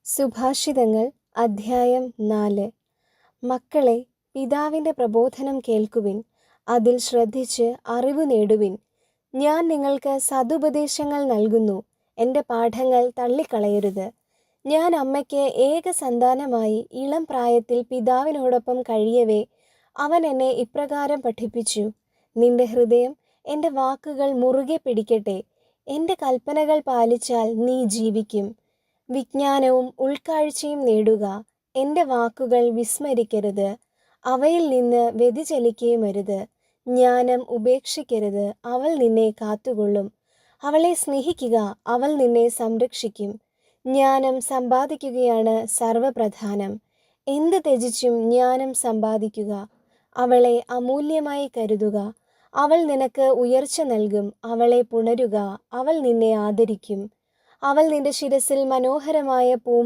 സുഭാഷിതങ്ങൾ അധ്യായം 4. മക്കളെ, പിതാവിൻ്റെ പ്രബോധനം കേൾക്കുവിൻ, അതിൽ ശ്രദ്ധിച്ച് അറിവ് നേടുവിൻ. ഞാൻ നിങ്ങൾക്ക് സദുപദേശങ്ങൾ നൽകുന്നു, എൻ്റെ പാഠങ്ങൾ തള്ളിക്കളയരുത്. ഞാൻ അമ്മയ്ക്ക് ഏകസന്താനമായി ഇളം പ്രായത്തിൽ പിതാവിനോടൊപ്പം കഴിയവേ അവൻ എന്നെ ഇപ്രകാരം പഠിപ്പിച്ചു. നിന്റെ ഹൃദയം എൻ്റെ വാക്കുകൾ മുറുകെ പിടിക്കട്ടെ. എൻ്റെ കൽപ്പനകൾ പാലിച്ചാൽ നീ ജീവിക്കും. വിജ്ഞാനവും ഉൾക്കാഴ്ചയും നേടുക. എൻ്റെ വാക്കുകൾ വിസ്മരിക്കരുത്, അവയിൽ നിന്ന് വ്യതിചലിക്കുകയുമരുത്. ജ്ഞാനം ഉപേക്ഷിക്കരുത്, അവൾ നിന്നെ കാത്തുകൊള്ളും. അവളെ സ്നേഹിക്കുക, അവൾ നിന്നെ സംരക്ഷിക്കും. ജ്ഞാനം സമ്പാദിക്കുകയാണ് സർവപ്രധാനം. എന്ത് ത്യജിച്ചും ജ്ഞാനം സമ്പാദിക്കുക. അവളെ അമൂല്യമായി കരുതുക, അവൾ നിനക്ക് ഉയർച്ച നൽകും. അവളെ പുണരുക, അവൾ നിന്നെ ആദരിക്കും. അവൾ നിന്റെ ശിരസിൽ മനോഹരമായ പൂമാല